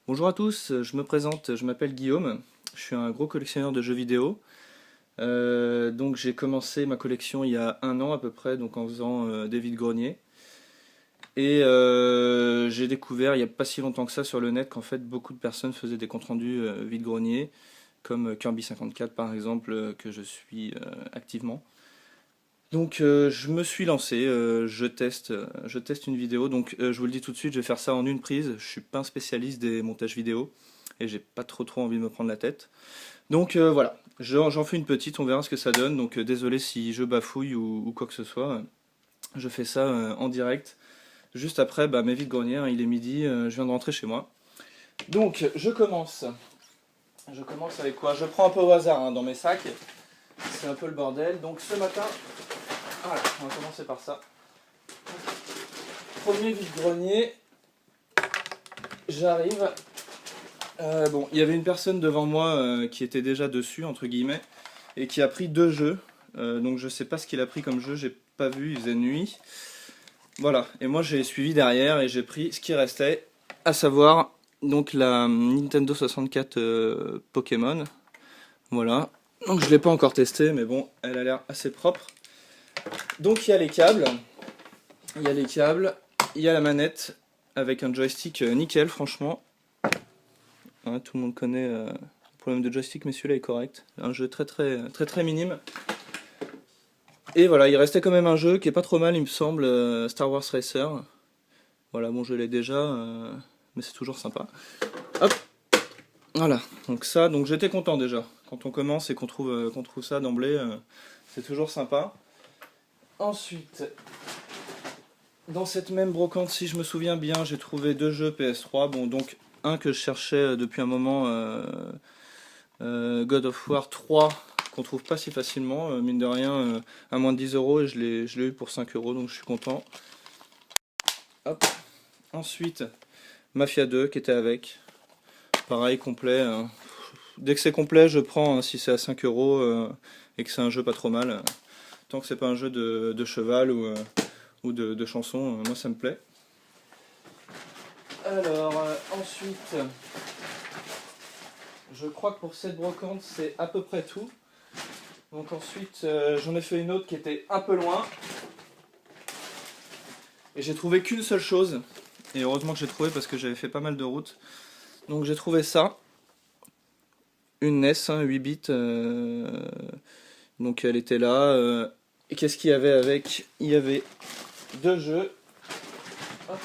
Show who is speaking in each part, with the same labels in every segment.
Speaker 1: Bonjour à tous, je me présente, je m'appelle Guillaume, je suis un gros collectionneur de jeux vidéo. Donc j'ai commencé ma collection il y a un an à peu près, donc en faisant des vides-greniers. Et j'ai découvert il n'y a pas si longtemps que ça sur le net qu'en fait beaucoup de personnes faisaient des comptes rendus vide-greniers, comme Kirby 54 par exemple, que je suis activement. Donc je me suis lancé, je teste une vidéo, donc je vous le dis tout de suite, je vais faire ça en une prise, je suis pas un spécialiste des montages vidéo, et j'ai pas trop envie de me prendre la tête. Donc voilà, j'en fais une petite, on verra ce que ça donne, donc désolé si je bafouille ou quoi que ce soit, je fais ça en direct. Juste après, bah, mes vides-greniers, hein, il est midi, je viens de rentrer chez moi. Donc je commence avec quoi? Je prends un peu au hasard hein, dans mes sacs, c'est un peu le bordel, donc ce matin, voilà, on va commencer par ça. Premier vide-grenier, j'arrive. Bon, il y avait une personne devant moi qui était déjà dessus, entre guillemets, et qui a pris deux jeux. Donc je sais pas ce qu'il a pris comme jeu, j'ai pas vu, il faisait nuit. Voilà, et moi j'ai suivi derrière et j'ai pris ce qui restait, à savoir donc la Nintendo 64 Pokémon. Voilà, donc je l'ai pas encore testé, mais bon, elle a l'air assez propre. Donc il y a les câbles, il y a la manette avec un joystick nickel, franchement. Ouais, tout le monde connaît le problème de joystick, mais celui-là est correct. Un jeu très minime. Et voilà, il restait quand même un jeu qui est pas trop mal, il me semble, Star Wars Racer. Voilà, bon, je l'ai déjà, mais c'est toujours sympa. Hop, voilà. Donc ça, donc j'étais content déjà. Quand on commence et qu'on trouve ça d'emblée, c'est toujours sympa. Ensuite, dans cette même brocante, si je me souviens bien, j'ai trouvé deux jeux PS3. Bon, donc un que je cherchais depuis un moment, God of War 3, qu'on trouve pas si facilement, mine de rien, à moins de 10 euros, et je l'ai eu pour 5 euros, donc je suis content. Hop. Ensuite, Mafia 2 qui était avec. Pareil, complet. Dès que c'est complet, je prends, hein, si c'est à 5 euros et que c'est un jeu pas trop mal. Tant que c'est pas un jeu de cheval ou de chansons, moi ça me plaît. Alors, ensuite, je crois que pour cette brocante, c'est à peu près tout. Donc ensuite, j'en ai fait une autre qui était un peu loin. Et j'ai trouvé qu'une seule chose. Et heureusement que j'ai trouvé parce que j'avais fait pas mal de routes. Donc j'ai trouvé ça. Une NES, hein, 8 bits. Donc elle était là. Et qu'est-ce qu'il y avait avec? Il y avait deux jeux. Hop.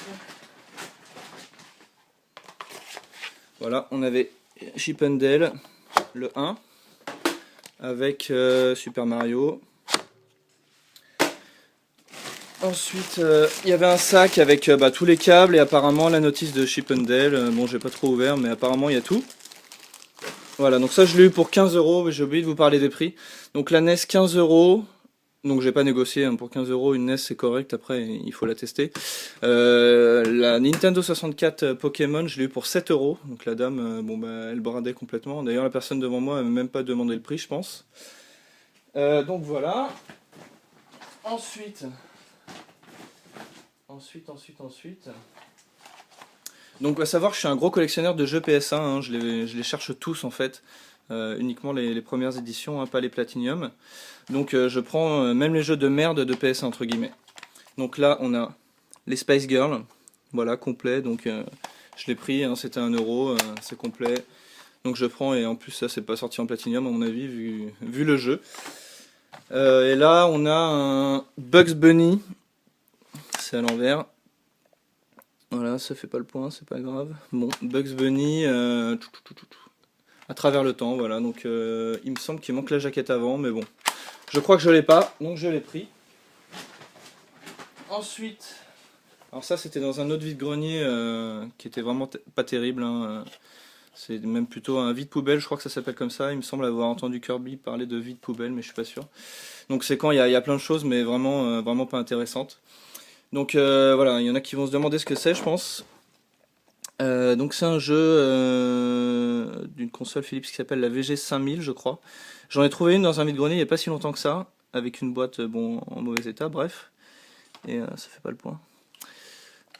Speaker 1: Voilà, on avait Chip 'n Dale, le 1, avec Super Mario. Ensuite, il y avait un sac avec tous les câbles et apparemment la notice de Chip 'n Dale. Bon, j'ai pas trop ouvert, mais apparemment il y a tout. Voilà, donc ça je l'ai eu pour 15 euros, mais j'ai oublié de vous parler des prix. Donc la NES 15 euros, donc j'ai pas négocié, hein, pour 15 euros une NES c'est correct, après il faut la tester. La Nintendo 64 Pokémon je l'ai eu pour 7 euros, donc la dame, bon bah elle bradait complètement. D'ailleurs la personne devant moi elle m'a même pas demandé le prix je pense. Donc voilà. Ensuite, ensuite. Donc à savoir que je suis un gros collectionneur de jeux PS1, hein, je les cherche tous en fait, uniquement les premières éditions, hein, pas les Platinum. Donc je prends même les jeux de merde de PS1 entre guillemets. Donc là on a les Spice Girls, voilà complet, donc je l'ai pris, hein, c'était 1 euro, c'est complet. Donc je prends et en plus ça c'est pas sorti en Platinum à mon avis vu le jeu. Et là on a un Bugs Bunny, c'est à l'envers. Voilà, ça fait pas le point, c'est pas grave. Bon, Bugs Bunny, à travers le temps, voilà. Donc, il me semble qu'il manque la jaquette avant, mais bon. Je crois que je l'ai pas, donc je l'ai pris. Ensuite, alors ça c'était dans un autre vide-grenier qui était vraiment pas terrible, hein. C'est même plutôt un vide-poubelle, je crois que ça s'appelle comme ça. Il me semble avoir entendu Kirby parler de vide-poubelle, mais je suis pas sûr. Donc c'est quand il y a plein de choses, mais vraiment pas intéressantes. Donc voilà, il y en a qui vont se demander ce que c'est, je pense. Donc c'est un jeu d'une console Philips qui s'appelle la VG 5000, je crois. J'en ai trouvé une dans un vide-grenier il n'y a pas si longtemps que ça, avec une boîte bon en mauvais état, bref. Et ça fait pas le point.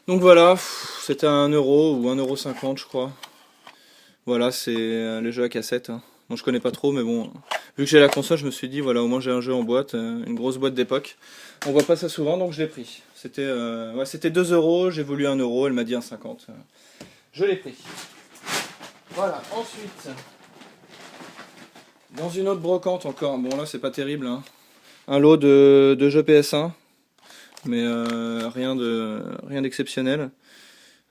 Speaker 1: Donc voilà, c'était à 1 euro ou 1,50 € je crois. Voilà, c'est les jeux à cassette, hein. Bon, je connais pas trop, mais bon, vu que j'ai la console, je me suis dit, voilà, au moins j'ai un jeu en boîte, une grosse boîte d'époque. On voit pas ça souvent, donc je l'ai pris. C'était 2 euros, j'ai voulu 1 euro, elle m'a dit 1,50. Je l'ai pris. Voilà, ensuite, dans une autre brocante encore, bon là c'est pas terrible, hein. Un lot de jeux PS1, mais rien d'exceptionnel.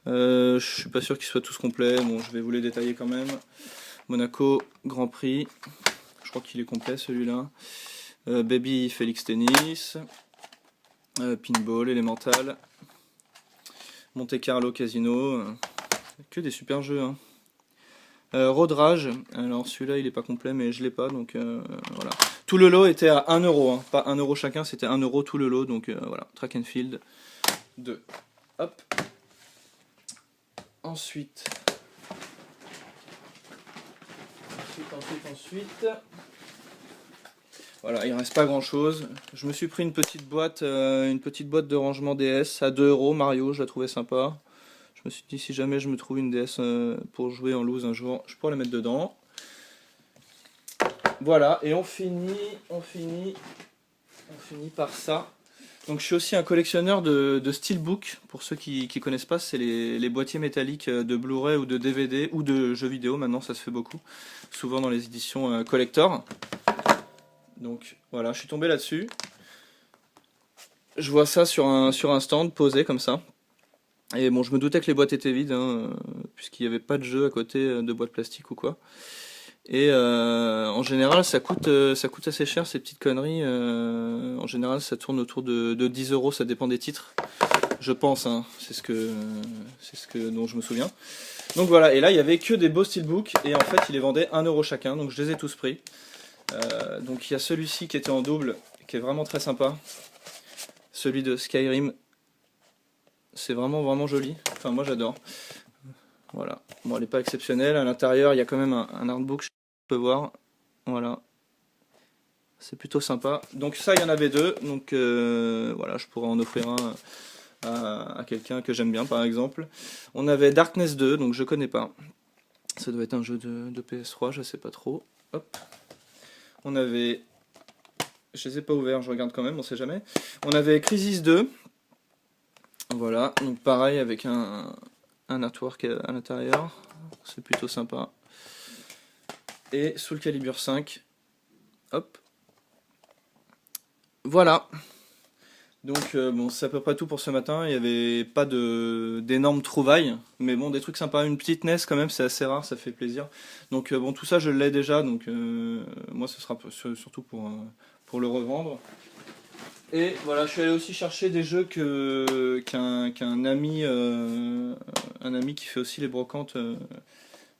Speaker 1: Je suis pas sûr qu'ils soient tous complets, bon je vais vous les détailler quand même. Monaco, Grand Prix, je crois qu'il est complet celui-là. Baby Félix Tennis, Pinball, Elemental, Monte Carlo Casino, que des super jeux, hein. Road Rage, alors celui-là il est pas complet mais je l'ai pas, donc voilà. Tout le lot était à 1 euro, hein. Pas 1 euro chacun, c'était 1 euro tout le lot, donc voilà. Track and Field 2. Hop. Ensuite, voilà, il reste pas grand chose. Je me suis pris une petite boîte de rangement DS à 2 euros. Mario, je la trouvais sympa. Je me suis dit, si jamais je me trouve une DS pour jouer en loose un jour, je pourrais la mettre dedans. Voilà, et on finit par ça. Donc je suis aussi un collectionneur de Steelbook. Pour ceux qui connaissent pas, c'est les boîtiers métalliques de Blu-ray ou de DVD ou de jeux vidéo. Maintenant, ça se fait beaucoup, souvent dans les éditions collector. Donc voilà, je suis tombé là-dessus. Je vois ça sur un stand posé comme ça. Et bon, je me doutais que les boîtes étaient vides, hein, puisqu'il n'y avait pas de jeu à côté de boîtes plastiques ou quoi. Et en général, ça coûte assez cher ces petites conneries. En général, ça tourne autour de 10 euros, ça dépend des titres. Je pense, hein, c'est ce dont je me souviens. Donc voilà, et là, il y avait que des beaux steelbooks, et en fait, ils les vendaient 1 euro chacun, donc je les ai tous pris. Donc il y a celui-ci qui était en double, qui est vraiment très sympa. Celui de Skyrim. C'est vraiment joli. Enfin, moi j'adore. Voilà. Bon, elle n'est pas exceptionnelle. À l'intérieur, il y a quand même un artbook, je peux voir. Voilà. C'est plutôt sympa. Donc ça, il y en avait deux. Donc voilà, je pourrais en offrir un à quelqu'un que j'aime bien, par exemple. On avait Darkness 2, donc je connais pas. Ça doit être un jeu de PS3, je sais pas trop. Hop. On avait... Je les ai pas ouverts, je regarde quand même, on sait jamais. On avait Crisis 2. Voilà, donc pareil avec un artwork à l'intérieur. C'est plutôt sympa. Et Soul Calibur 5. Hop. Voilà. Donc bon, c'est à peu près tout pour ce matin. Il n'y avait pas d'énormes trouvailles, mais bon, des trucs sympas. Une petite NES quand même, c'est assez rare, ça fait plaisir. Donc bon, tout ça je l'ai déjà, donc moi ce sera surtout pour le revendre. Et voilà, je suis allé aussi chercher des jeux qu'un ami, un ami qui fait aussi les brocantes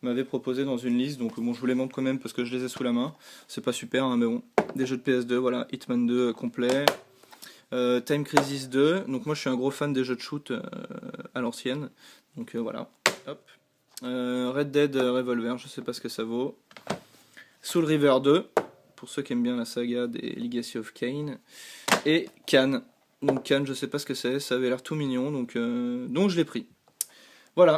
Speaker 1: m'avait proposé dans une liste. Donc bon, je vous les montre quand même parce que je les ai sous la main. C'est pas super, hein, mais bon. Des jeux de PS2, voilà, Hitman 2 complet. Time Crisis 2, donc moi je suis un gros fan des jeux de shoot à l'ancienne, donc voilà, hop. Red Dead Revolver, je sais pas ce que ça vaut. Soul River 2, pour ceux qui aiment bien la saga des Legacy of Kain. Et Cannes, donc Cannes je sais pas ce que c'est, ça avait l'air tout mignon, donc je l'ai pris. Voilà,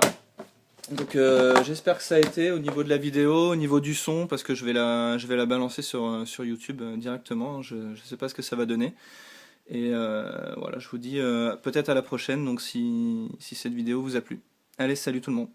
Speaker 1: donc j'espère que ça a été au niveau de la vidéo, au niveau du son, parce que je vais la balancer sur YouTube directement, je sais pas ce que ça va donner. Et voilà, je vous dis peut-être à la prochaine, donc si cette vidéo vous a plu. Allez, salut tout le monde.